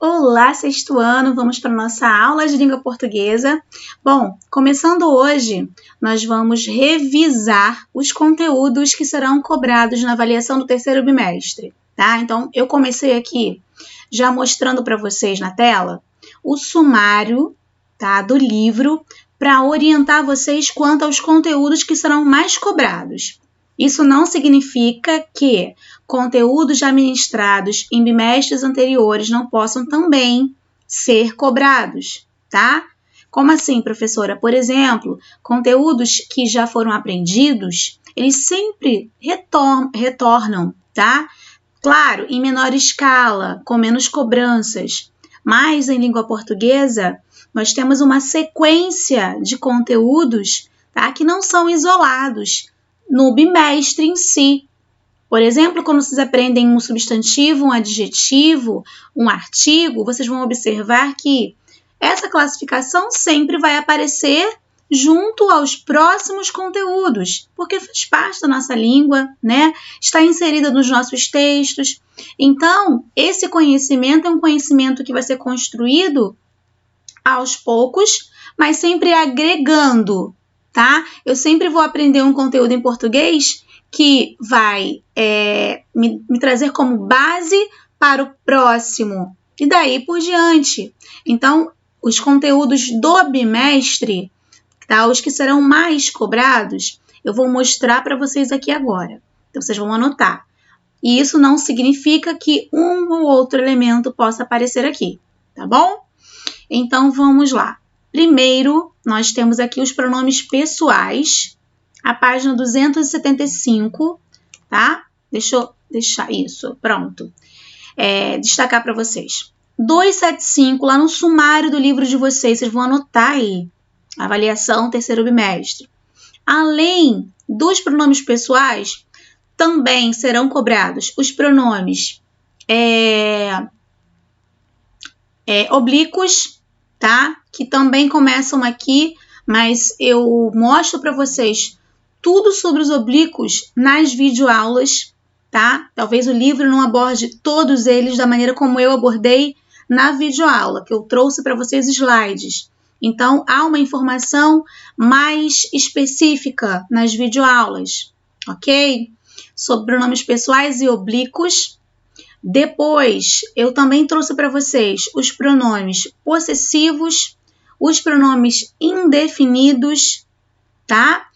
Olá, sexto ano, vamos para a nossa aula de língua portuguesa. Bom, começando hoje, nós vamos revisar os conteúdos que serão cobrados na avaliação do terceiro bimestre, tá? Então, eu comecei aqui já mostrando para vocês na tela o sumário, tá, do livro para orientar vocês quanto aos conteúdos que serão mais cobrados. Isso não significa que conteúdos já ministrados em bimestres anteriores não possam também ser cobrados, tá? Como assim, professora? Por exemplo, conteúdos que já foram aprendidos, eles sempre retornam, tá? Claro, em menor escala, com menos cobranças, mas em língua portuguesa, nós temos uma sequência de conteúdos, tá, que não são isolados no bimestre em si. Por exemplo, quando vocês aprendem um substantivo, um adjetivo, um artigo, vocês vão observar que essa classificação sempre vai aparecer junto aos próximos conteúdos, porque faz parte da nossa língua, né? Está inserida nos nossos textos. Então, esse conhecimento é um conhecimento que vai ser construído aos poucos, mas sempre agregando, tá? Eu sempre vou aprender um conteúdo em português que vai me trazer como base para o próximo e daí por diante. Então, os conteúdos do bimestre, tá? Os que serão mais cobrados, eu vou mostrar para vocês aqui agora. Então, vocês vão anotar. E isso não significa que um ou outro elemento possa aparecer aqui, tá bom? Então, vamos lá. Primeiro, nós temos aqui os pronomes pessoais, a página 275, tá? Deixa eu deixar isso, pronto. Destacar para vocês. 275, lá no sumário do livro de vocês vão anotar aí, avaliação terceiro bimestre. Além dos pronomes pessoais, também serão cobrados os pronomes oblíquos, tá? Que também começam aqui, mas eu mostro para vocês tudo sobre os oblíquos nas videoaulas, tá? Talvez o livro não aborde todos eles da maneira como eu abordei na videoaula, que eu trouxe para vocês slides. Então, há uma informação mais específica nas videoaulas, ok? Sobre pronomes pessoais e oblíquos. Depois, eu também trouxe para vocês os pronomes possessivos, os pronomes indefinidos, tá?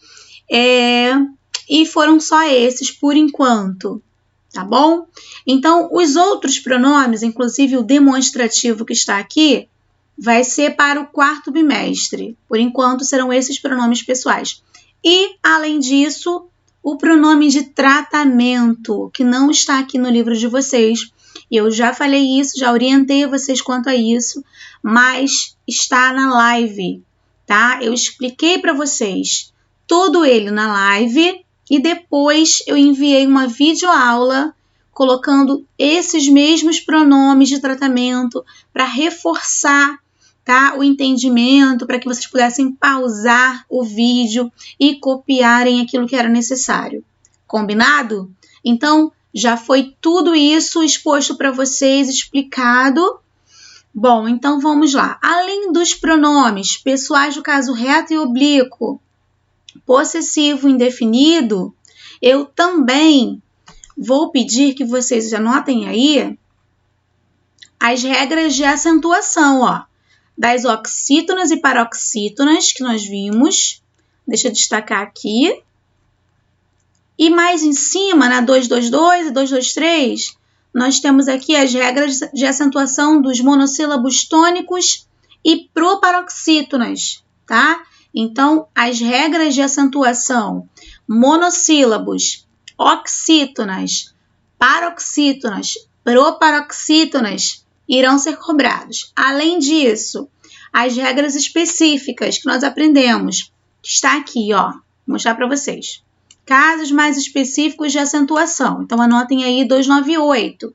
E foram só esses por enquanto, tá bom? Então, os outros pronomes, inclusive o demonstrativo que está aqui, vai ser para o quarto bimestre. Por enquanto, serão esses pronomes pessoais. E, além disso, o pronome de tratamento, que não está aqui no livro de vocês. Eu já falei isso, já orientei vocês quanto a isso, mas está na live, tá? Eu expliquei para vocês todo ele na live e depois eu enviei uma videoaula colocando esses mesmos pronomes de tratamento para reforçar, tá, o entendimento, para que vocês pudessem pausar o vídeo e copiarem aquilo que era necessário. Combinado? Então, já foi tudo isso exposto para vocês, explicado. Bom, então vamos lá. Além dos pronomes pessoais do caso reto e oblíquo, possessivo indefinido, eu também vou pedir que vocês anotem aí as regras de acentuação, ó, das oxítonas e paroxítonas que nós vimos. Deixa eu destacar aqui. E mais em cima, na 222 e 223, nós temos aqui as regras de acentuação dos monossílabos tônicos e proparoxítonas, tá? Então, as regras de acentuação, monossílabos, oxítonas, paroxítonas, proparoxítonas, irão ser cobrados. Além disso, as regras específicas que nós aprendemos, que está aqui, ó, vou mostrar para vocês. Casos mais específicos de acentuação. Então, anotem aí 298.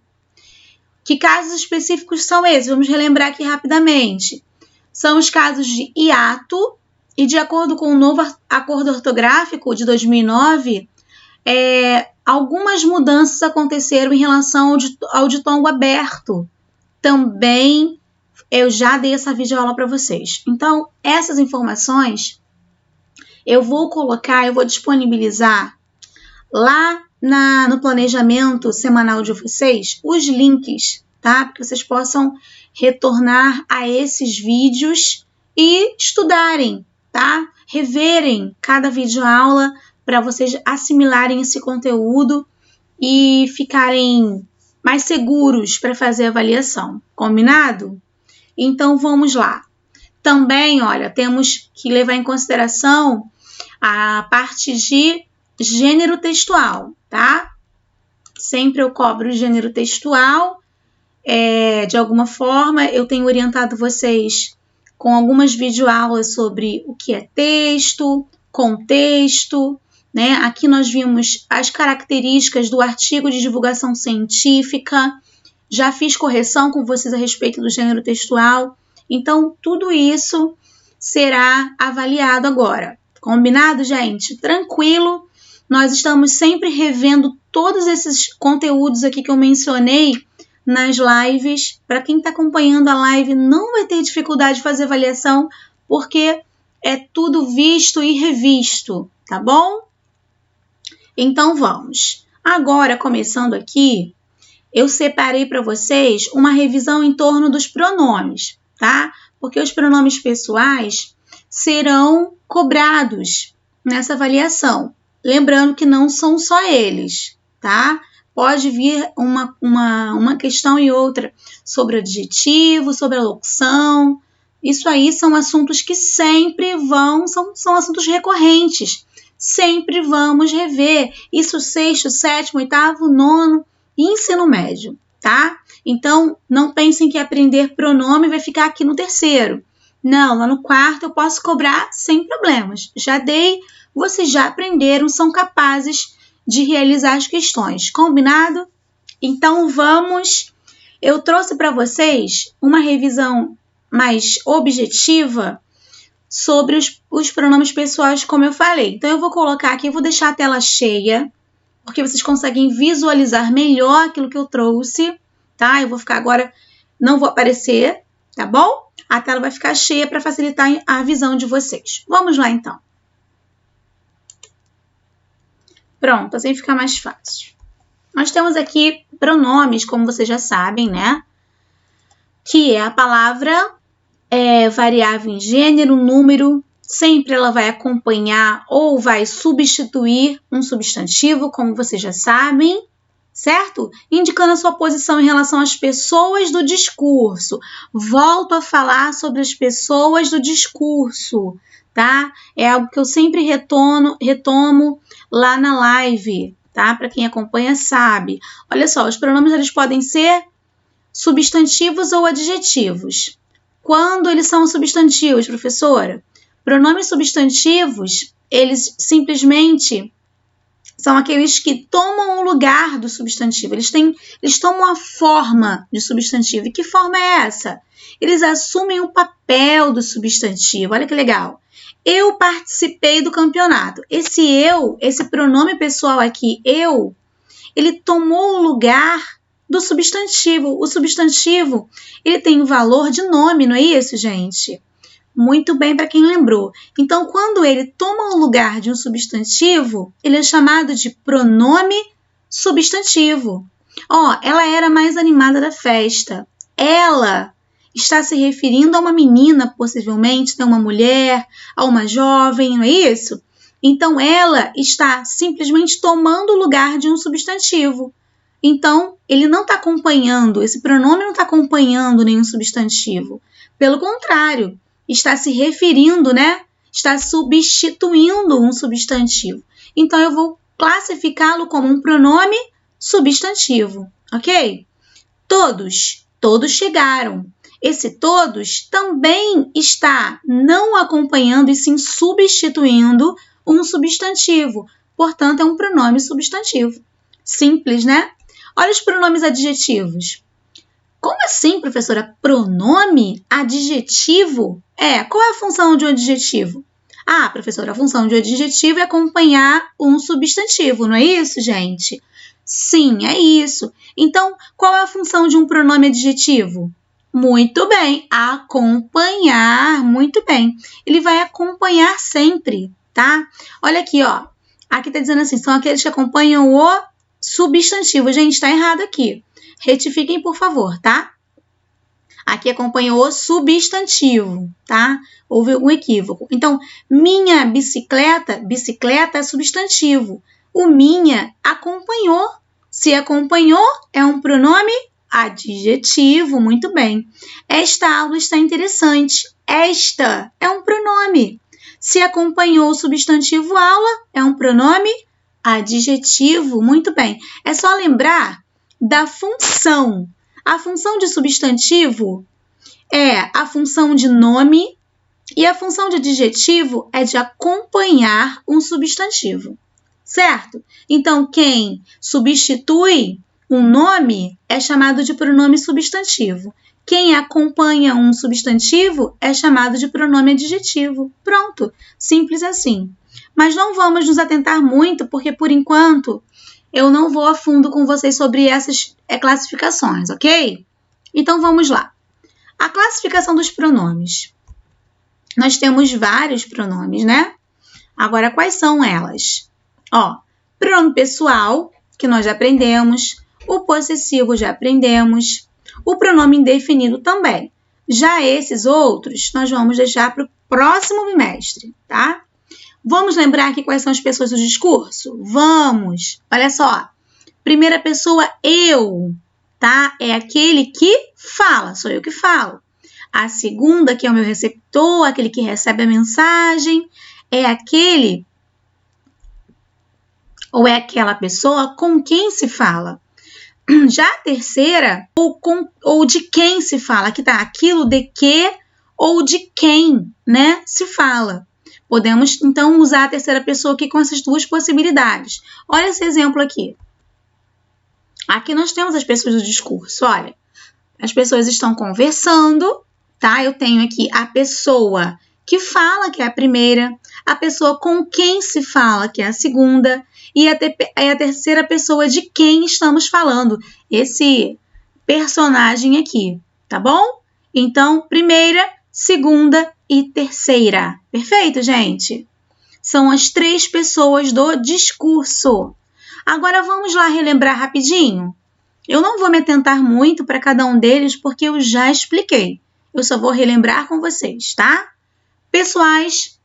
Que casos específicos são esses? Vamos relembrar aqui rapidamente. São os casos de hiato e, de acordo com o novo acordo ortográfico de 2009, algumas mudanças aconteceram em relação ao ditongo aberto, também eu já dei essa videoaula para vocês. Então, essas informações eu vou disponibilizar lá no planejamento semanal de vocês, os links, tá? Para que vocês possam retornar a esses vídeos e estudarem, tá? Reverem cada videoaula para vocês assimilarem esse conteúdo e ficarem mais seguros para fazer a avaliação. Combinado? Então, vamos lá. Também, olha, temos que levar em consideração a parte de gênero textual, tá? Sempre eu cobro o gênero textual. De alguma forma, eu tenho orientado vocês com algumas videoaulas sobre o que é texto, contexto, né? Aqui nós vimos as características do artigo de divulgação científica. Já fiz correção com vocês a respeito do gênero textual. Então, tudo isso será avaliado agora. Combinado, gente? Tranquilo. Nós estamos sempre revendo todos esses conteúdos aqui que eu mencionei nas lives. Para quem está acompanhando a live, não vai ter dificuldade de fazer avaliação, porque é tudo visto e revisto, tá bom? Então, vamos. Agora, começando aqui, eu separei para vocês uma revisão em torno dos pronomes, tá? Porque os pronomes pessoais serão cobrados nessa avaliação. Lembrando que não são só eles, tá? Pode vir uma questão e outra sobre o adjetivo, sobre a locução. Isso aí são assuntos que sempre são assuntos recorrentes. Sempre vamos rever. Isso 6º, 7º, 8º, 9º e ensino médio, tá? Então, não pensem que aprender pronome vai ficar aqui no 3º. Não, lá no 4º eu posso cobrar sem problemas. Já dei, vocês já aprenderam, são capazes de realizar as questões. Combinado? Então, vamos. Eu trouxe para vocês uma revisão mais objetiva sobre os pronomes pessoais, como eu falei. Então, eu vou colocar aqui, eu vou deixar a tela cheia, porque vocês conseguem visualizar melhor aquilo que eu trouxe, tá? Eu vou ficar agora, não vou aparecer, tá bom? A tela vai ficar cheia para facilitar a visão de vocês. Vamos lá, então. Pronto, assim fica mais fácil. Nós temos aqui pronomes, como vocês já sabem, né? Que é a palavra variável em gênero, número. Sempre ela vai acompanhar ou vai substituir um substantivo, como vocês já sabem, certo? Indicando a sua posição em relação às pessoas do discurso. Volto a falar sobre as pessoas do discurso, tá? É algo que eu sempre retomo lá na live, tá? Para quem acompanha sabe. Olha só, os pronomes eles podem ser substantivos ou adjetivos. Quando eles são substantivos, professora? Pronomes substantivos, eles simplesmente são aqueles que tomam o lugar do substantivo. Eles tomam a forma de substantivo. E que forma é essa? Eles assumem o papel do substantivo. Olha que legal. Eu participei do campeonato. Esse pronome pessoal aqui, eu, ele tomou o lugar do substantivo. O substantivo, ele tem valor de nome, não é isso, gente? Muito bem para quem lembrou. Então, quando ele toma o lugar de um substantivo, ele é chamado de pronome substantivo. Ela era mais animada da festa. Ela está se referindo a uma menina, possivelmente, a uma mulher, a uma jovem, não é isso? Então, ela está simplesmente tomando o lugar de um substantivo. Então, ele não está acompanhando, esse pronome não está acompanhando nenhum substantivo. Pelo contrário, está se referindo, né? Está substituindo um substantivo. Então, eu vou classificá-lo como um pronome substantivo, ok? Todos chegaram. Esse todos também está não acompanhando e sim substituindo um substantivo. Portanto, é um pronome substantivo. Simples, né? Olha os pronomes adjetivos. Como assim, professora? Pronome adjetivo? Qual é a função de um adjetivo? Professora, a função de um adjetivo é acompanhar um substantivo, não é isso, gente? Sim, é isso. Então, qual é a função de um pronome adjetivo? Muito bem, acompanhar, muito bem. Ele vai acompanhar sempre, tá? Olha aqui, ó. Aqui tá dizendo assim, são aqueles que acompanham o substantivo. Gente, tá errado aqui. Retifiquem, por favor, tá? Aqui acompanha o substantivo, tá? Houve um equívoco. Então, minha bicicleta, bicicleta é substantivo. O minha acompanhou. Se acompanhou, é um pronome adjetivo, muito bem. Esta aula está interessante. Esta é um pronome. Se acompanhou o substantivo aula, é um pronome adjetivo, muito bem. É só lembrar da função. A função de substantivo é a função de nome e a função de adjetivo é de acompanhar um substantivo, certo? Então, quem substitui um nome é chamado de pronome substantivo. Quem acompanha um substantivo é chamado de pronome adjetivo. Pronto, simples assim. Mas não vamos nos atentar muito, porque por enquanto eu não vou a fundo com vocês sobre essas classificações, ok? Então vamos lá. A classificação dos pronomes. Nós temos vários pronomes, né? Agora, quais são elas? Ó, pronome pessoal, que nós já aprendemos. O possessivo já aprendemos. O pronome indefinido também. Já esses outros, nós vamos deixar para o próximo bimestre, tá? Vamos lembrar aqui quais são as pessoas do discurso? Vamos! Olha só. Primeira pessoa, eu, tá? É aquele que fala, sou eu que falo. A segunda, que é o meu receptor, aquele que recebe a mensagem, é aquele ou é aquela pessoa com quem se fala. Já a terceira, ou de quem se fala, que tá aquilo de que ou de quem, né, se fala. Podemos, então, usar a terceira pessoa aqui com essas duas possibilidades. Olha esse exemplo aqui. Aqui nós temos as pessoas do discurso, olha. As pessoas estão conversando, tá? Eu tenho aqui a pessoa que fala, que é a primeira, a pessoa com quem se fala, que é a segunda, e a terceira pessoa de quem estamos falando, esse personagem aqui, tá bom? Então, primeira, segunda e terceira. Perfeito, gente? São as três pessoas do discurso. Agora, vamos lá relembrar rapidinho? Eu não vou me atentar muito para cada um deles, porque eu já expliquei. Eu só vou relembrar com vocês, tá? Pessoais,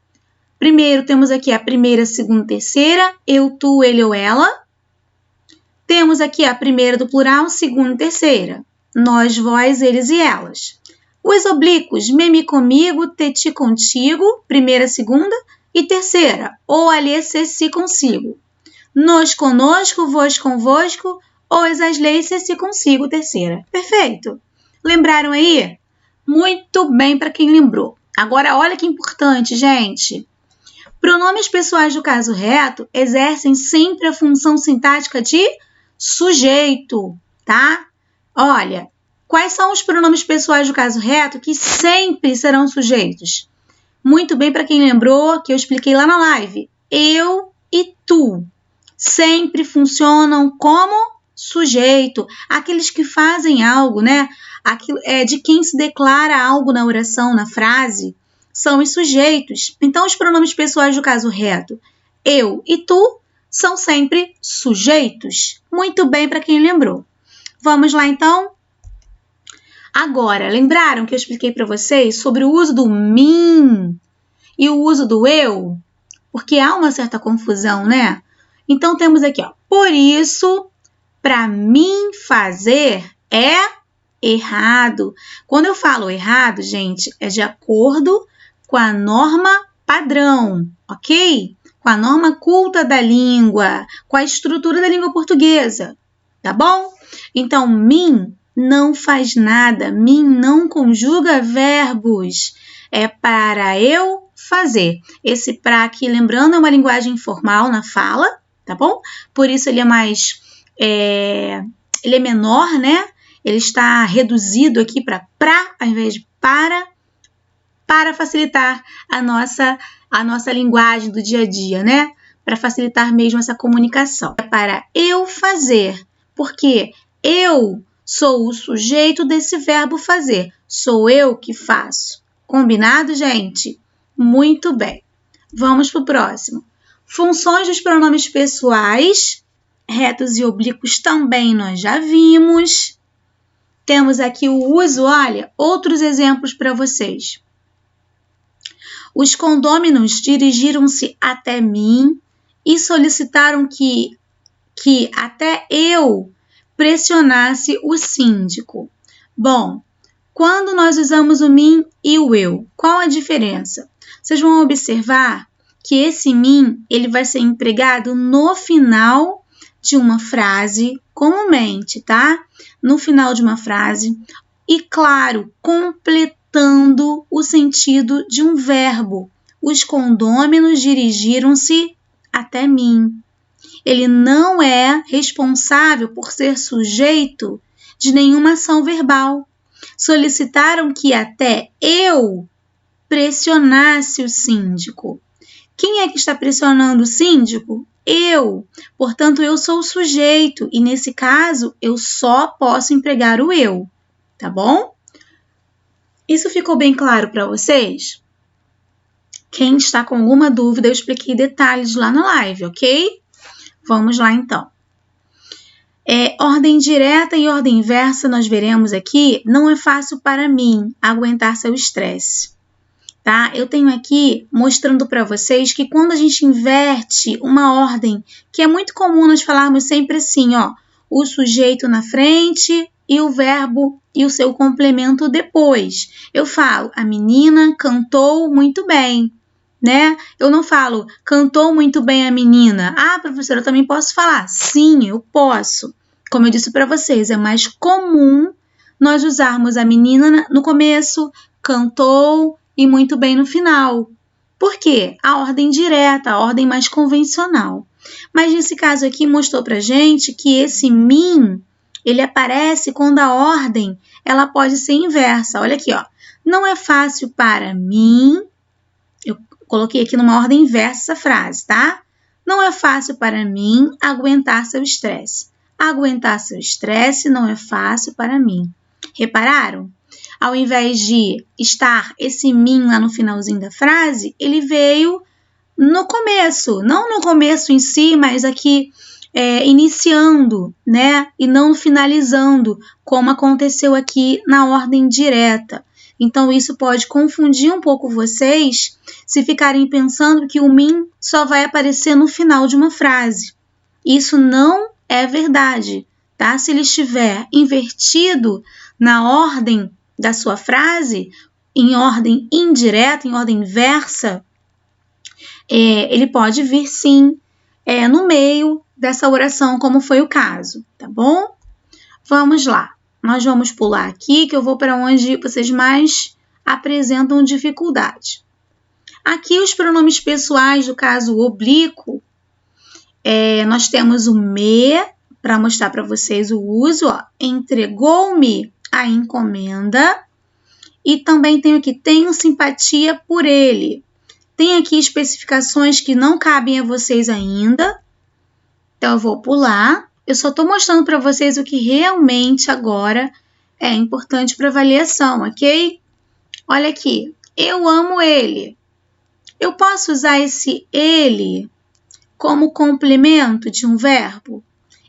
primeiro temos aqui a primeira, segunda, terceira, eu, tu, ele ou ela. Temos aqui a primeira do plural, segunda e terceira, nós, vós, eles e elas. Os oblíquos, me comigo, te contigo, primeira, segunda e terceira, ou alê, se consigo. Nos conosco, vos convosco, ou as leis, se consigo, terceira. Perfeito? Lembraram aí? Muito bem para quem lembrou. Agora, olha que importante, gente. Pronomes pessoais do caso reto exercem sempre a função sintática de sujeito, tá? Olha, quais são os pronomes pessoais do caso reto que sempre serão sujeitos? Muito bem para quem lembrou, que eu expliquei lá na live. Eu e tu sempre funcionam como sujeito. Aqueles que fazem algo, né? De quem se declara algo na oração, na frase, são os sujeitos. Então, os pronomes pessoais do caso reto, eu e tu, são sempre sujeitos. Muito bem para quem lembrou. Vamos lá, então? Agora, lembraram que eu expliquei para vocês sobre o uso do mim e o uso do eu? Porque há uma certa confusão, né? Então, temos aqui, ó, por isso, para mim fazer é errado. Quando eu falo errado, gente, é de acordo com a norma padrão, ok? Com a norma culta da língua, com a estrutura da língua portuguesa, tá bom? Então, mim não faz nada, mim não conjuga verbos, é para eu fazer. Esse para aqui, lembrando, é uma linguagem informal na fala, tá bom? Por isso ele é mais, ele é menor, né? Ele está reduzido aqui para ao invés de para facilitar a nossa linguagem do dia a dia, né? para facilitar mesmo essa comunicação. É para eu fazer, porque eu sou o sujeito desse verbo fazer. Sou eu que faço. Combinado, gente? Muito bem. Vamos para o próximo. Funções dos pronomes pessoais, retos e oblíquos também nós já vimos. Temos aqui o uso, olha, outros exemplos para vocês. Os condôminos dirigiram-se até mim e solicitaram que até eu pressionasse o síndico. Bom, quando nós usamos o mim e o eu, qual a diferença? Vocês vão observar que esse mim ele vai ser empregado no final de uma frase, comumente, tá? No final de uma frase e, claro, completando o sentido de um verbo. Os condôminos dirigiram-se até mim. Ele não é responsável por ser sujeito de nenhuma ação verbal. Solicitaram que até eu pressionasse o síndico. Quem é que está pressionando o síndico? Eu. Portanto, eu sou o sujeito e, nesse caso, eu só posso empregar o eu. Tá bom? Isso ficou bem claro para vocês? Quem está com alguma dúvida, eu expliquei detalhes lá na live, ok? Vamos lá, então. Ordem direta e ordem inversa, nós veremos aqui, não é fácil para mim aguentar seu estresse, tá? Eu tenho aqui mostrando para vocês que quando a gente inverte uma ordem, que é muito comum nós falarmos sempre assim, ó, o sujeito na frente e o verbo e o seu complemento depois. Eu falo, a menina cantou muito bem, né? Eu não falo, cantou muito bem a menina. Ah, professora, eu também posso falar. Sim, eu posso. Como eu disse para vocês, é mais comum nós usarmos a menina no começo, cantou e muito bem no final. Por quê? A ordem direta, a ordem mais convencional. Mas nesse caso aqui mostrou pra gente que esse mim, ele aparece quando a ordem, ela pode ser inversa. Olha aqui, ó. Não é fácil para mim. Eu coloquei aqui numa ordem inversa essa frase, tá? Não é fácil para mim aguentar seu estresse. Aguentar seu estresse não é fácil para mim. Repararam? Ao invés de estar esse mim lá no finalzinho da frase, ele veio no começo. Não no começo em si, mas aqui iniciando, né? E não finalizando, como aconteceu aqui na ordem direta. Então, isso pode confundir um pouco vocês se ficarem pensando que o mim só vai aparecer no final de uma frase. Isso não é verdade, tá? Se ele estiver invertido na ordem da sua frase, em ordem indireta, em ordem inversa, ele pode vir sim no meio dessa oração, como foi o caso, tá bom? Vamos lá. Nós vamos pular aqui, que eu vou para onde vocês mais apresentam dificuldade. Aqui, os pronomes pessoais do caso oblíquo, nós temos o me, para mostrar para vocês o uso, ó, entregou-me a encomenda, e também tenho aqui, tenho simpatia por ele. Tem aqui especificações que não cabem a vocês ainda, então eu vou pular. Eu só estou mostrando para vocês o que realmente agora é importante para avaliação, ok? Olha aqui, eu amo ele. Eu posso usar esse ele como complemento de um verbo?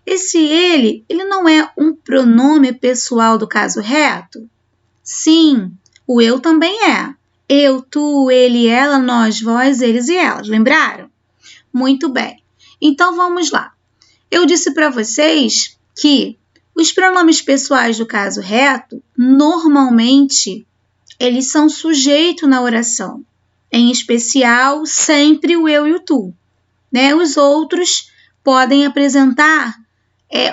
Esse ele não é um pronome pessoal do caso reto? Sim, o eu também é. Eu, tu, ele, ela, nós, vós, eles e elas. Lembraram? Muito bem. Então, vamos lá. Eu disse para vocês que os pronomes pessoais do caso reto, normalmente, eles são sujeito na oração. Em especial, sempre o eu e o tu. Né? Os outros podem apresentar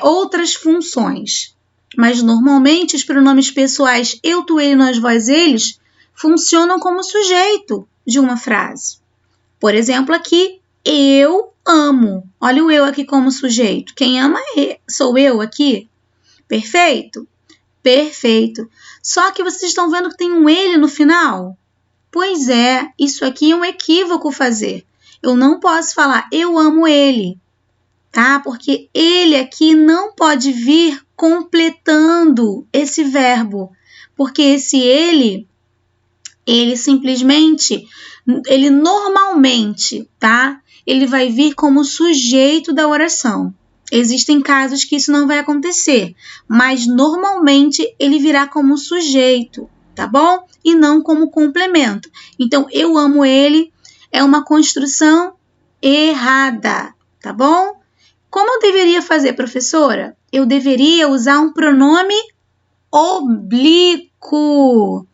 outras funções. Mas, normalmente, os pronomes pessoais eu, tu, ele, nós, vós, eles funcionam como sujeito de uma frase. Por exemplo, aqui, eu amo. Olha o eu aqui como sujeito. Quem ama sou eu aqui. Perfeito? Perfeito. Só que vocês estão vendo que tem um ele no final? Pois é, isso aqui é um equívoco fazer. Eu não posso falar eu amo ele, tá? Porque ele aqui não pode vir completando esse verbo, porque esse ele simplesmente, ele normalmente, tá? Ele vai vir como sujeito da oração. Existem casos que isso não vai acontecer, mas normalmente ele virá como sujeito, tá bom? E não como complemento. Então, eu amo ele é uma construção errada, tá bom? Como eu deveria fazer, professora? Eu deveria usar um pronome oblíquo.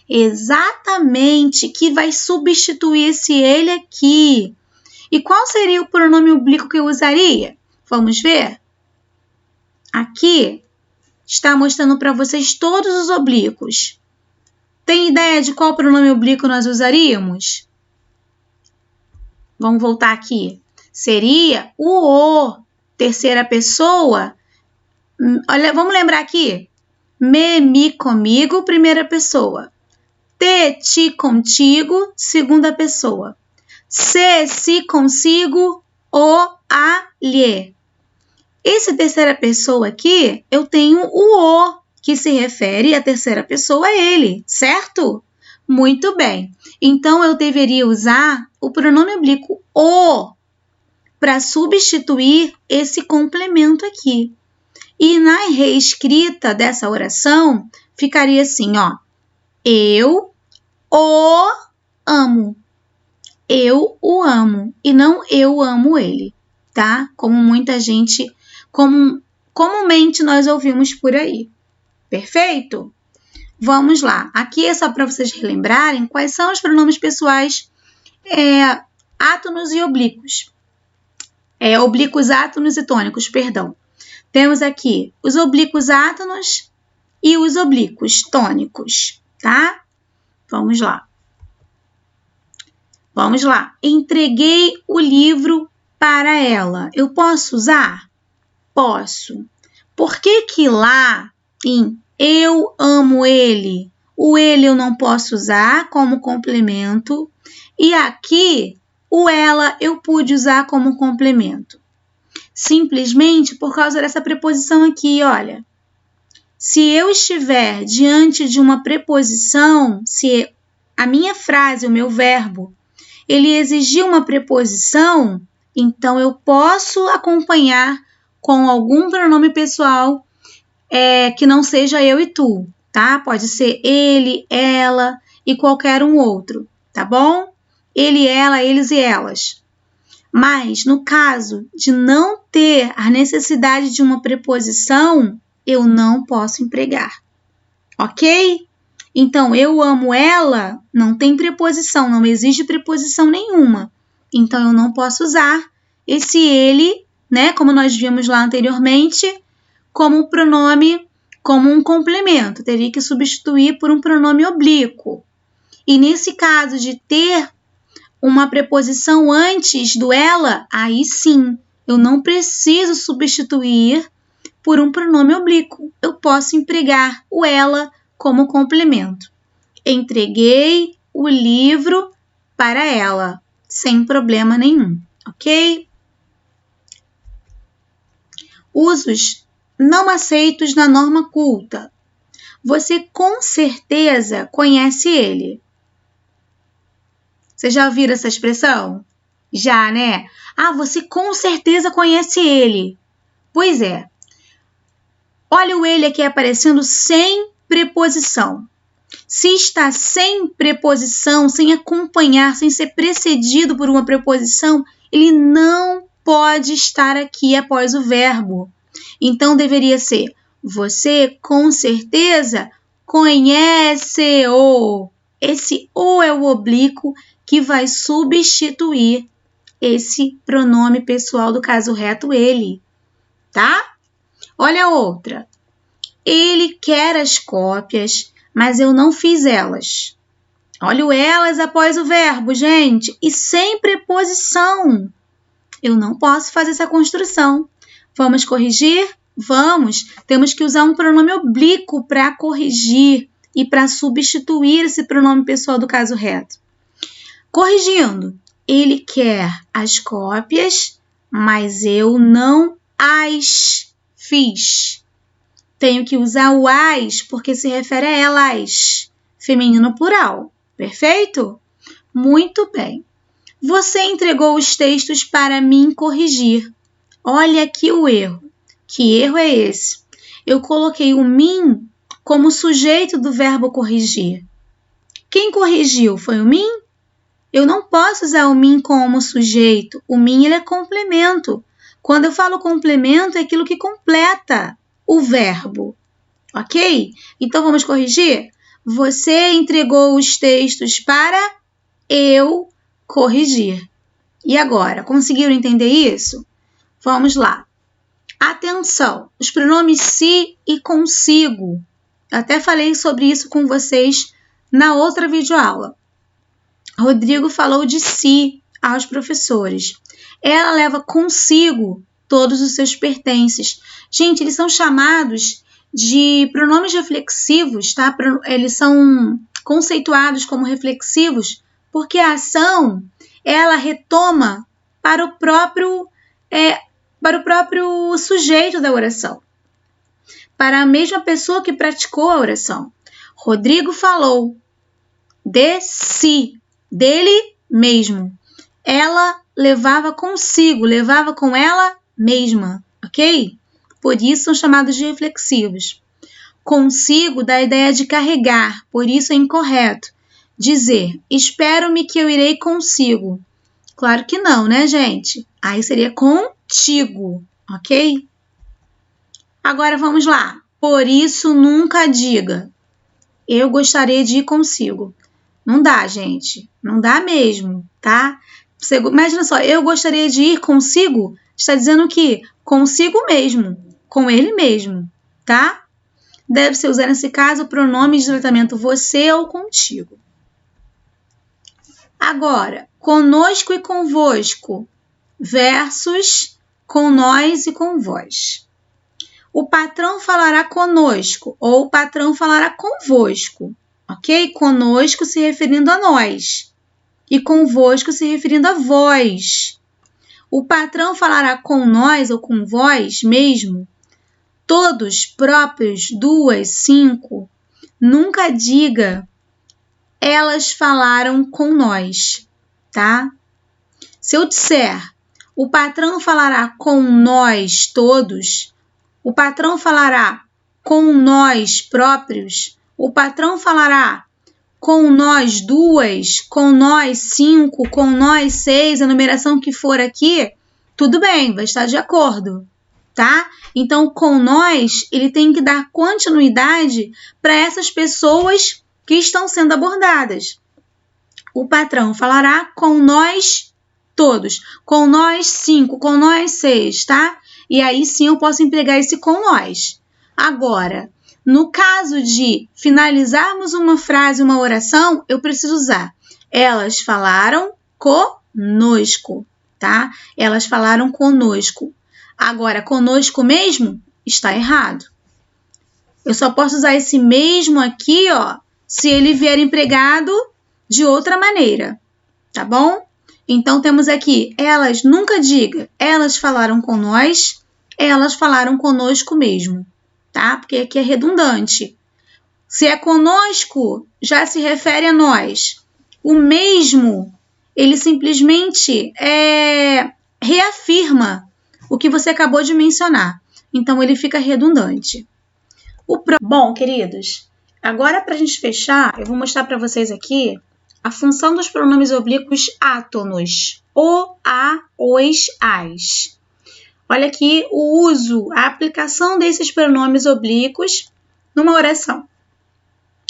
Exatamente, que vai substituir esse ele aqui. E qual seria o pronome oblíquo que eu usaria? Vamos ver? Aqui está mostrando para vocês todos os oblíquos. Tem ideia de qual pronome oblíquo nós usaríamos? Vamos voltar aqui. Seria o, terceira pessoa. Olha, vamos lembrar aqui. Me, mi, comigo, primeira pessoa. Te, ti, contigo, segunda pessoa. Se, si, consigo, o, a, lhe. Esse terceira pessoa aqui, eu tenho o, que se refere à terceira pessoa, ele, certo? Muito bem. Então, eu deveria usar o pronome oblíquo o para substituir esse complemento aqui. E na reescrita dessa oração, ficaria assim, ó. Eu o amo. Eu o amo. E não eu amo ele, tá? Como muita gente, comumente nós ouvimos por aí. Perfeito? Vamos lá. Aqui é só para vocês relembrarem quais são os pronomes pessoais átonos e oblíquos. Oblíquos, átonos e tônicos, perdão. Temos aqui os oblíquos átonos e os oblíquos tônicos, tá? Vamos lá. Vamos lá. Entreguei o livro para ela. Eu posso usar? Posso. Por que lá em eu amo ele, o ele eu não posso usar como complemento e aqui o ela eu pude usar como complemento? Simplesmente por causa dessa preposição aqui, olha. Se eu estiver diante de uma preposição, se a minha frase, o meu verbo, ele exigir uma preposição, então eu posso acompanhar com algum pronome pessoal que não seja eu e tu, tá? Pode ser ele, ela e qualquer um outro, tá bom? Ele, ela, eles e elas. Mas, no caso de não ter a necessidade de uma preposição, eu não posso empregar, ok? Então, eu amo ela, não tem preposição, não existe preposição nenhuma. Então, eu não posso usar esse ele, né, como nós vimos lá anteriormente, como pronome, como um complemento. Teria que substituir por um pronome oblíquo. E nesse caso de ter uma preposição antes do ela, aí sim, eu não preciso substituir por um pronome oblíquo. Eu posso empregar o ela como complemento. Entreguei o livro para ela, sem problema nenhum, ok? Usos não aceitos na norma culta. Você com certeza conhece ele. Você já ouviu essa expressão? Já, né? Ah, você com certeza conhece ele. Pois é. Olha o ele aqui aparecendo sem preposição. Se está sem preposição, sem acompanhar, sem ser precedido por uma preposição, ele não pode estar aqui após o verbo. Então, deveria ser, você com certeza conhece-o. Esse o é o oblíquo que vai substituir esse pronome pessoal do caso reto, ele, tá? Olha a outra. Ele quer as cópias, mas eu não fiz elas. Olha o elas após o verbo, gente, e sem preposição. Eu não posso fazer essa construção. Vamos corrigir? Vamos. Temos que usar um pronome oblíquo para corrigir e para substituir esse pronome pessoal do caso reto. Corrigindo, Ele quer as cópias, mas eu não as fiz. Tenho que usar o as porque se refere a elas, feminino plural. Perfeito? Muito bem. Você entregou os textos para mim corrigir. Olha aqui o erro. Que erro é esse? Eu coloquei o mim como sujeito do verbo corrigir. Quem corrigiu foi o mim? Eu não posso usar o mim como sujeito. O mim ele é complemento. Quando eu falo complemento, é aquilo que completa o verbo. Ok? Então, vamos corrigir? Você entregou os textos para eu corrigir. E agora, conseguiram entender isso? Vamos lá. Atenção, os pronomes se e consigo. Eu até falei sobre isso com vocês na outra videoaula. Rodrigo falou de si aos professores. Ela leva consigo todos os seus pertences. Gente, eles são chamados de pronomes reflexivos, tá? Eles são conceituados como reflexivos porque a ação, ela retoma para o próprio sujeito da oração, para a mesma pessoa que praticou a oração. Rodrigo falou de si, dele mesmo. Ela levava consigo, levava com ela mesma, ok? Por isso são chamados de reflexivos. Consigo dá a ideia de carregar, por isso é incorreto. Dizer, espero-me que eu irei consigo. Claro que não, né, gente? Aí seria contigo, ok? Agora vamos lá. Por isso nunca diga, eu gostaria de ir consigo. Não dá, gente. Não dá mesmo, tá? Imagina só, eu gostaria de ir consigo, está dizendo que consigo mesmo, com ele mesmo, tá? Deve ser usado nesse caso o pronome de tratamento você ou contigo. Agora, conosco e convosco versus com nós e com vós. O patrão falará conosco ou o patrão falará convosco, ok? Conosco se referindo a nós e convosco se referindo a vós. O patrão falará com nós ou com vós mesmo. Todos, próprios, duas, cinco. Nunca diga elas falaram com nós, tá? Se eu disser o patrão falará com nós todos, o patrão falará com nós próprios, o patrão falará com nós duas, com nós cinco, com nós seis, a numeração que for aqui, tudo bem, vai estar de acordo, tá? Então, com nós, ele tem que dar continuidade para essas pessoas que estão sendo abordadas. O patrão falará com nós todos, com nós cinco, com nós seis, tá? E aí sim eu posso empregar esse com nós. Agora, no caso de finalizarmos uma frase, uma oração, eu preciso usar elas falaram conosco, tá? Elas falaram conosco. Agora, conosco mesmo está errado. Eu só posso usar esse mesmo aqui, ó, se ele vier empregado de outra maneira, tá bom? Então, temos aqui, elas, nunca diga, elas falaram com nós, elas falaram conosco mesmo, tá? Porque aqui é redundante. Se é conosco, já se refere a nós. O mesmo, ele simplesmente reafirma o que você acabou de mencionar. Então, ele fica redundante. Bom, queridos, agora para a gente fechar, eu vou mostrar para vocês aqui a função dos pronomes oblíquos átonos. O, a, os, as. Olha aqui o uso, a aplicação desses pronomes oblíquos numa oração.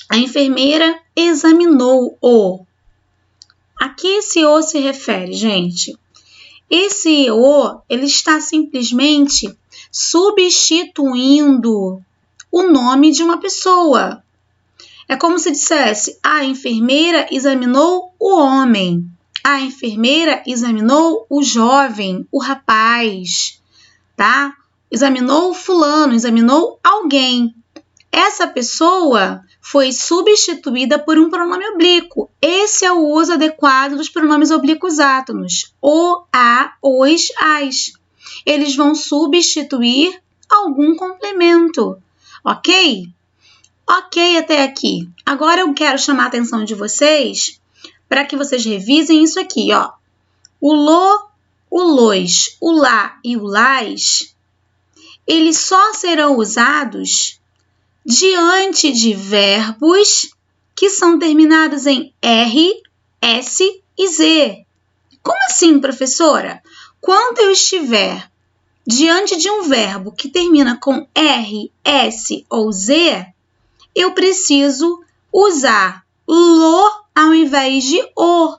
A enfermeira examinou o. A que esse o se refere, gente? Esse o, ele está simplesmente substituindo o nome de uma pessoa. É como se dissesse, a enfermeira examinou o homem. A enfermeira examinou o jovem, o rapaz, tá? Examinou o fulano, examinou alguém. essa pessoa foi substituída por um pronome oblíquo. Esse é o uso adequado dos pronomes oblíquos átonos. O, a, os, as. Eles vão substituir algum complemento, ok? Ok até aqui. Agora eu quero chamar a atenção de vocês para que vocês revisem isso aqui, ó. O lo, o los, o lá e o las, eles só serão usados diante de verbos que são terminados em R, S e Z. Como assim, professora? Quando eu estiver diante de um verbo que termina com R, S ou Z, eu preciso usar lo ao invés de o,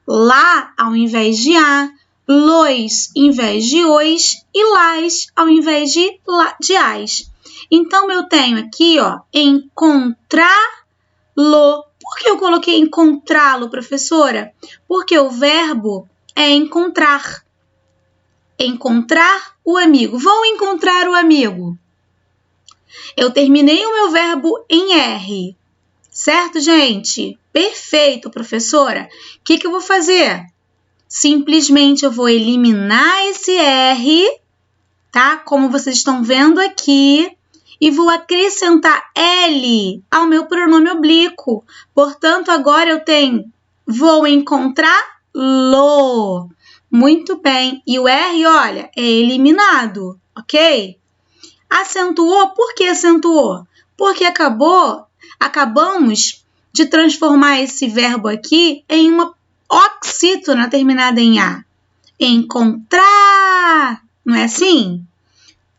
lá ao invés de a, los ao invés de os e las ao invés de as. Então, eu tenho aqui, ó, encontrá-lo. Por que eu coloquei encontrá-lo, professora? Porque o verbo é encontrar. Encontrar o amigo. Vou encontrar o amigo. Eu terminei o meu verbo em R. Certo, gente? Perfeito, professora. O que eu vou fazer? Simplesmente eu vou eliminar esse R, tá? Como vocês estão vendo aqui. E vou acrescentar L ao meu pronome oblíquo. Portanto, agora eu tenho vou encontrá-lo. Muito bem. E o R, olha, é eliminado, ok? Acentuou. Por que acentuou? Porque acabamos de transformar esse verbo aqui em uma oxítona terminada em A. Encontrar. Não é assim?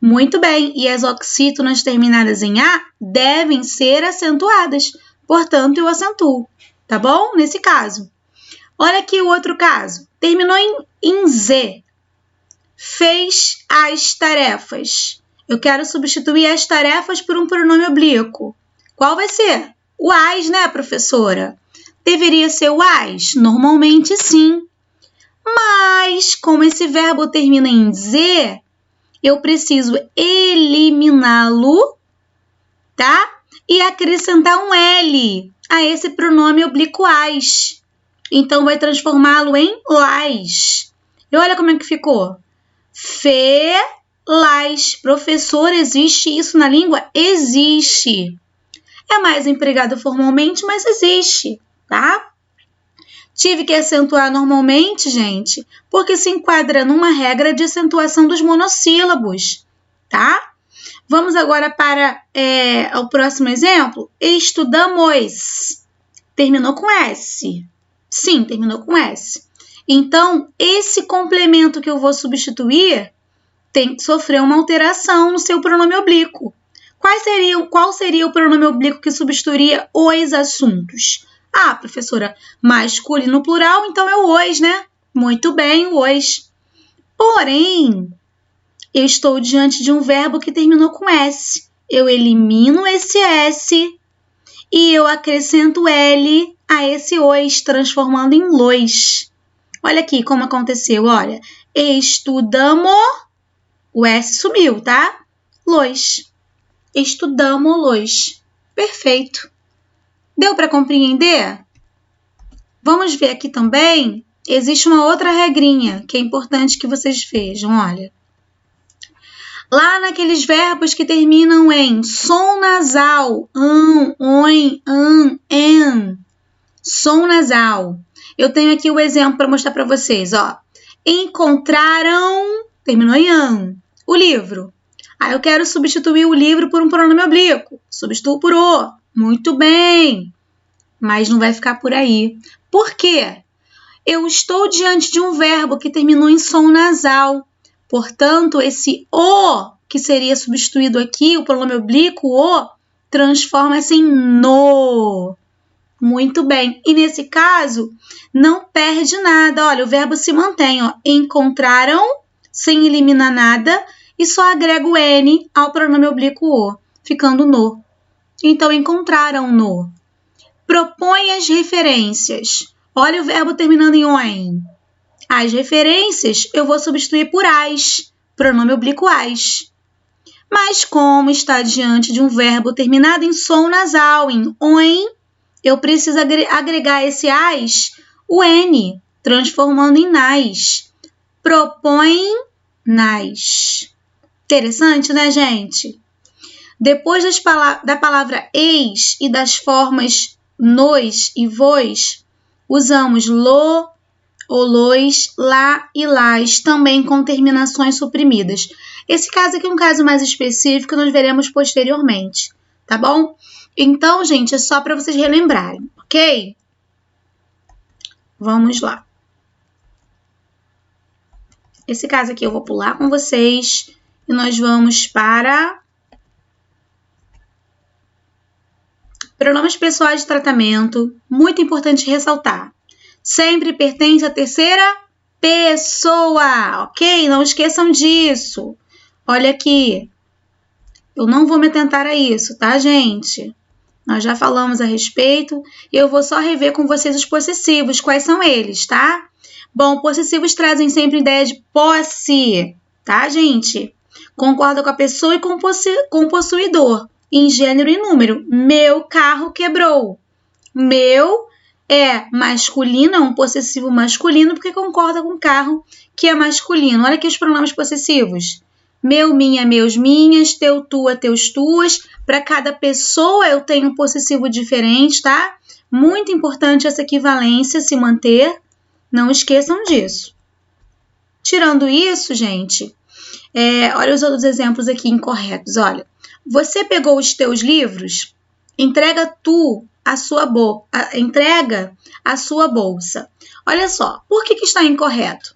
Muito bem, e as oxítonas terminadas em A devem ser acentuadas. Portanto, eu acentuo, tá bom? Nesse caso. Olha aqui o outro caso. Terminou em Z. Fez as tarefas. Eu quero substituir as tarefas por um pronome oblíquo. Qual vai ser? O as, né, professora? Deveria ser o as? Normalmente, sim. Mas, como esse verbo termina em Z, eu preciso eliminá-lo, tá? E acrescentar um L a esse pronome oblíquo as. Então, vai transformá-lo em las. E olha como é que ficou. Las. Professor, existe isso na língua? Existe. É mais empregado formalmente, mas existe, tá? Tive que acentuar normalmente, gente, porque se enquadra numa regra de acentuação dos monossílabos, tá? Vamos agora para o próximo exemplo. Estudamos. Terminou com S. Sim, terminou com S. Então, esse complemento que eu vou substituir tem que sofrer uma alteração no seu pronome oblíquo. Qual seria o pronome oblíquo que substituiria os assuntos? Ah, professora, masculino plural, então é o os, né? Muito bem, o os. Porém, eu estou diante de um verbo que terminou com S. Eu elimino esse S e eu acrescento L a esse os, transformando em los. Olha aqui como aconteceu, olha. Estudamos, o S sumiu, tá? Los. Estudamos-los. Perfeito. Deu para compreender? Vamos ver aqui também. Existe uma outra regrinha que é importante que vocês vejam, olha. Lá naqueles verbos que terminam em som nasal, oin, en, som nasal. Eu tenho aqui o exemplo para mostrar para vocês, ó. Encontraram, terminou em an, o livro. Aí eu quero substituir o livro por um pronome oblíquo. Substituo por o. Muito bem. Mas não vai ficar por aí. Por quê? Eu estou diante de um verbo que terminou em som nasal. Portanto, esse o, que seria substituído aqui, o pronome oblíquo, o, transforma-se em no. Muito bem. E nesse caso, não perde nada. Olha, o verbo se mantém, ó. Encontraram, sem eliminar nada, e só agrega o N ao pronome oblíquo o, ficando no. Então, encontraram no. Propõe as referências. Olha o verbo terminando em oin. As referências eu vou substituir por as, pronome oblíquo as. Mas como está diante de um verbo terminado em som nasal, em oin, eu preciso agregar esse as, o N, transformando em nas. Propõe nas. Interessante, né, gente? Depois da palavra eis e das formas nos e vos, usamos lo, olois, lá e las, também com terminações suprimidas. Esse caso aqui é um caso mais específico que nós veremos posteriormente, tá bom? Então, gente, é só para vocês relembrarem, ok? Vamos lá. Esse caso aqui eu vou pular com vocês e nós vamos para pronomes pessoais de tratamento. Muito importante ressaltar. Sempre pertence à terceira pessoa, ok? Não esqueçam disso. Olha aqui. Eu não vou me atentar a isso, tá, gente? Nós já falamos a respeito. Eu vou só rever com vocês os possessivos. Quais são eles, tá? Bom, possessivos trazem sempre ideia de posse, tá, gente? Concorda com a pessoa e com o possuidor, em gênero e número. Meu carro quebrou. Meu é masculino, é um possessivo masculino, porque concorda com o carro, que é masculino. Olha aqui os pronomes possessivos. Meu, minha, meus, minhas, teu, tua, teus, tuas. Para cada pessoa eu tenho um possessivo diferente, tá? Muito importante essa equivalência se manter. Não esqueçam disso. Tirando isso, gente, olha os outros exemplos aqui incorretos. Olha, você pegou os teus livros? Entrega a sua bolsa. Olha só, por que está incorreto?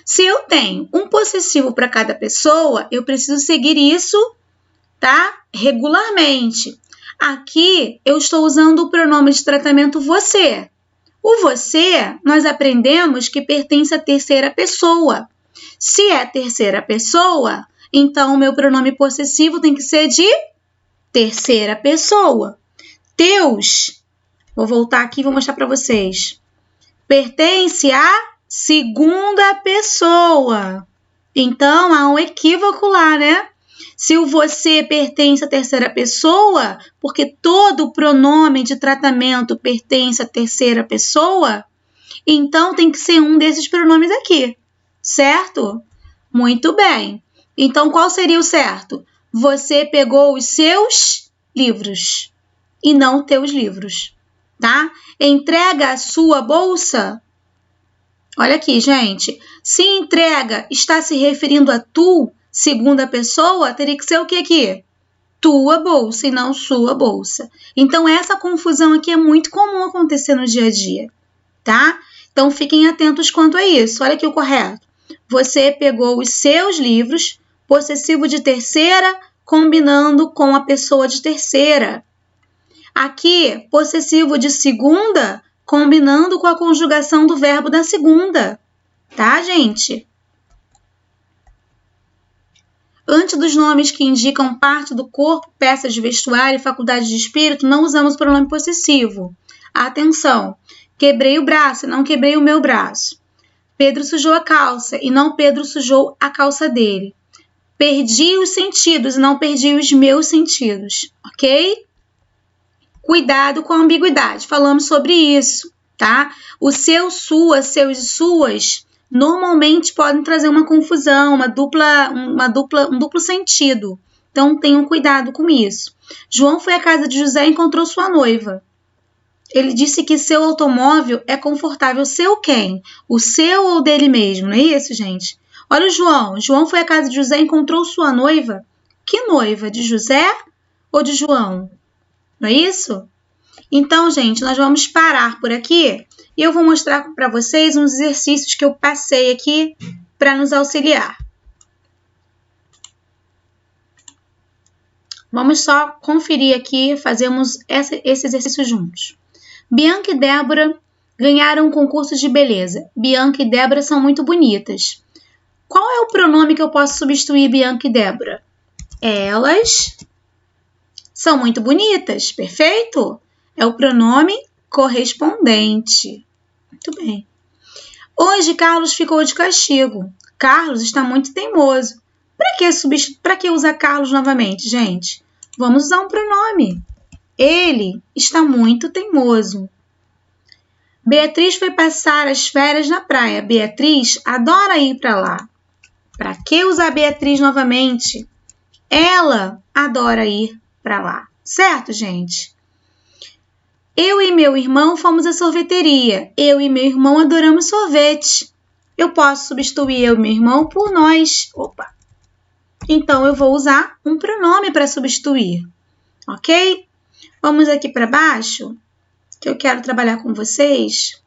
Se eu tenho um possessivo para cada pessoa, eu preciso seguir isso, tá? Regularmente. Aqui eu estou usando o pronome de tratamento você. O você, nós aprendemos que pertence à terceira pessoa. Se é terceira pessoa, então o meu pronome possessivo tem que ser de terceira pessoa. Teus, vou voltar aqui e vou mostrar para vocês. Pertence à segunda pessoa. Então, há um equívoco lá, né? Se o você pertence à terceira pessoa, porque todo pronome de tratamento pertence à terceira pessoa, então tem que ser um desses pronomes aqui, certo? Muito bem. Então, qual seria o certo? Você pegou os seus livros e não teus livros, tá? Entrega a sua bolsa. Olha aqui, gente. Se entrega está se referindo a tu, segunda pessoa, teria que ser o que aqui? Tua bolsa e não sua bolsa. Então, essa confusão aqui é muito comum acontecer no dia a dia, tá? Então, fiquem atentos quanto a isso. Olha aqui o correto. Você pegou os seus livros, possessivo de terceira, combinando com a pessoa de terceira. Aqui, possessivo de segunda, combinando com a conjugação do verbo da segunda. Tá, gente? Antes dos nomes que indicam parte do corpo, peças de vestuário e faculdade de espírito, não usamos o pronome possessivo. Atenção! Quebrei o braço e não quebrei o meu braço. Pedro sujou a calça e não Pedro sujou a calça dele. Perdi os sentidos e não perdi os meus sentidos, ok? Cuidado com a ambiguidade, falamos sobre isso, tá? O seu, sua, seus e suas normalmente podem trazer uma confusão, um duplo sentido. Então, tenham cuidado com isso. João foi à casa de José e encontrou sua noiva. Ele disse que seu automóvel é confortável. Seu quem? O seu ou dele mesmo, não é isso, gente? Olha o João. João foi à casa de José e encontrou sua noiva. Que noiva? De José ou de João? Não é isso? Então, gente, nós vamos parar por aqui e eu vou mostrar para vocês uns exercícios que eu passei aqui para nos auxiliar. Vamos só conferir aqui, fazemos esse exercício juntos. Bianca e Débora ganharam um concurso de beleza. Bianca e Débora são muito bonitas. Qual é o pronome que eu posso substituir Bianca e Débora? Elas são muito bonitas, perfeito? É o pronome correspondente. Muito bem. Hoje, Carlos ficou de castigo. Carlos está muito teimoso. Para que usar Carlos novamente, gente? Vamos usar um pronome. Ele está muito teimoso. Beatriz foi passar as férias na praia. Beatriz adora ir para lá. Para que usar Beatriz novamente? Ela adora ir para lá. Certo, gente? Eu e meu irmão fomos à sorveteria. Eu e meu irmão adoramos sorvete. Eu posso substituir eu e meu irmão por nós. Opa! Então, eu vou usar um pronome para substituir. Ok? Vamos aqui para baixo, que eu quero trabalhar com vocês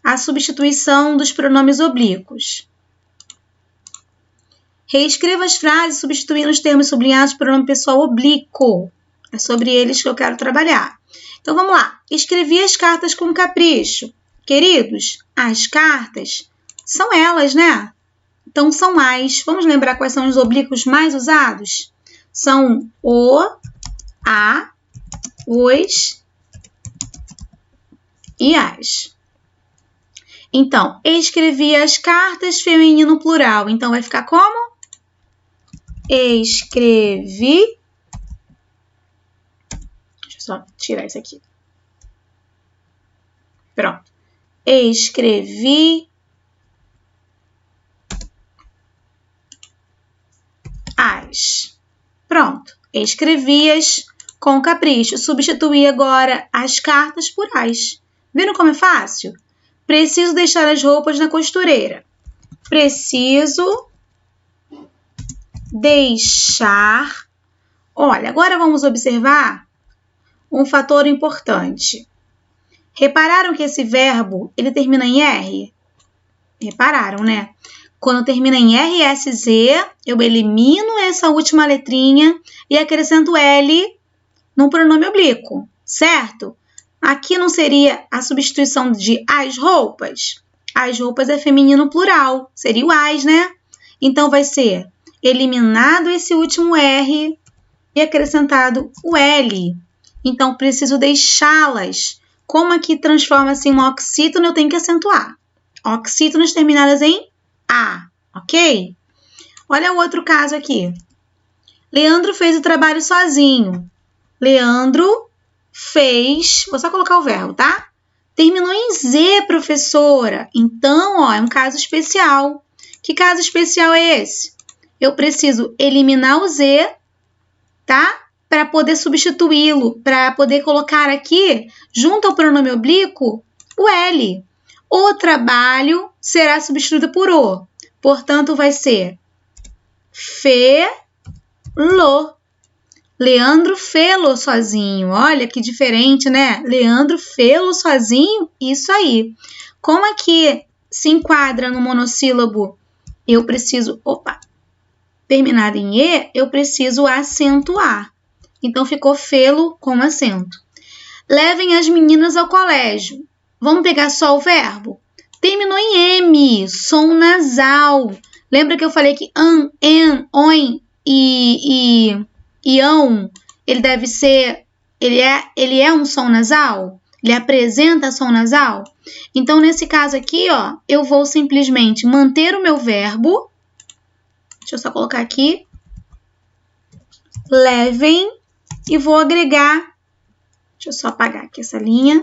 a substituição dos pronomes oblíquos. Reescreva as frases substituindo os termos sublinhados por pronome pessoal oblíquo. É sobre eles que eu quero trabalhar. Então, vamos lá. Escrevi as cartas com capricho. Queridos, as cartas são elas, né? Então, são as. Vamos lembrar quais são os oblíquos mais usados? São o, a, os e as. Então, escrevi as cartas feminino plural. Então, vai ficar como? Escrevi. Deixa eu só tirar isso aqui. Pronto. Escrevi as. Pronto. Escrevi-as com capricho. Substituí agora as cartas por as. Viram como é fácil? Preciso deixar as roupas na costureira. Preciso deixar. Olha, agora vamos observar um fator importante. Repararam que esse verbo, ele termina em R? Repararam, né? Quando termina em RSZ, eu elimino essa última letrinha e acrescento L no pronome oblíquo, certo? Aqui não seria a substituição de as roupas? As roupas é feminino plural, seria o as, né? Então, vai ser eliminado esse último R e acrescentado o L. Então, preciso deixá-las. Como aqui transforma-se em uma oxítono, eu tenho que acentuar. Oxítonas terminadas em A, ok? Olha o outro caso aqui. Leandro fez o trabalho sozinho. Leandro fez... Vou só colocar o verbo, tá? Terminou em Z, professora. Então, ó, é um caso especial. Que caso especial é esse? Eu preciso eliminar o Z, tá? Para poder substituí-lo, para poder colocar aqui, junto ao pronome oblíquo, o L. O trabalho será substituído por o. Portanto, vai ser fê-lo. Leandro fê-lo sozinho. Olha que diferente, né? Leandro fê-lo sozinho, isso aí. Como aqui se enquadra no monossílabo, eu preciso... terminado em E, eu preciso acentuar. Então, ficou fê-lo com acento. Levem as meninas ao colégio. Vamos pegar só o verbo? Terminou em M, som nasal. Lembra que eu falei que an, en, oin e ão, ele deve ser, ele é um som nasal? Ele apresenta som nasal? Então, nesse caso aqui, ó, eu vou simplesmente manter o meu verbo. Deixa eu só colocar aqui. Levem e vou agregar. Deixa eu só apagar aqui essa linha.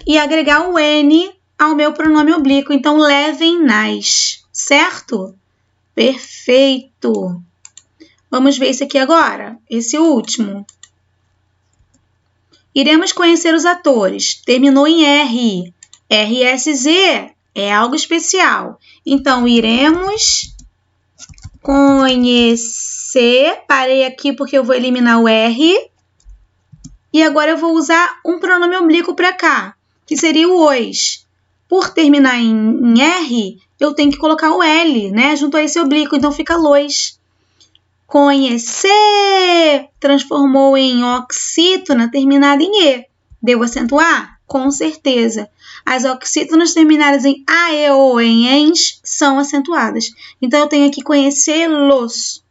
E agregar o N ao meu pronome oblíquo. Então, levem nas, certo? Perfeito. Vamos ver esse aqui agora, esse último. Iremos conhecer os atores. Terminou em R. RSZ é algo especial. Então, iremos conhecer. Parei aqui porque eu vou eliminar o R. E agora eu vou usar um pronome oblíquo para cá, que seria o os. Por terminar em R, eu tenho que colocar o L, né? Junto a esse oblíquo, então fica los. Conhecer transformou em oxítona terminada em E. Devo acentuar? Com certeza. As oxítonas terminadas em A, E, O, em ENS são acentuadas. Então, eu tenho aqui conhecê-los.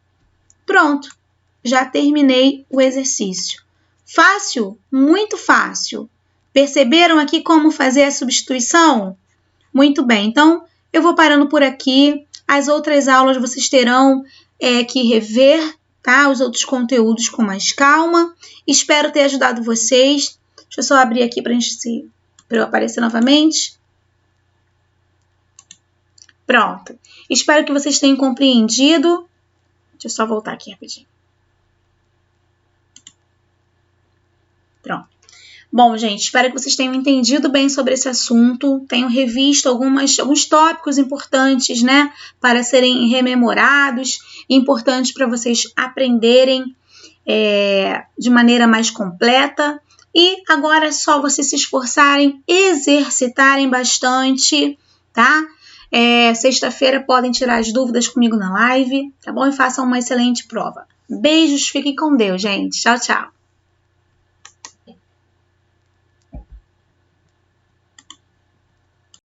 Pronto. Já terminei o exercício. Fácil? Muito fácil. Perceberam aqui como fazer a substituição? Muito bem. Então, eu vou parando por aqui. As outras aulas vocês terão que rever, tá? Os outros conteúdos com mais calma. Espero ter ajudado vocês. Deixa eu só abrir aqui para eu aparecer novamente. Pronto. Espero que vocês tenham compreendido. Deixa eu só voltar aqui rapidinho. Pronto. Bom, gente, espero que vocês tenham entendido bem sobre esse assunto, tenham revisto alguns tópicos importantes, né, para serem rememorados, importantes para vocês aprenderem de maneira mais completa. E agora é só vocês se esforçarem, exercitarem bastante, tá? Sexta-feira podem tirar as dúvidas comigo na live, tá bom? E façam uma excelente prova. Beijos, fiquem com Deus, gente. Tchau, tchau.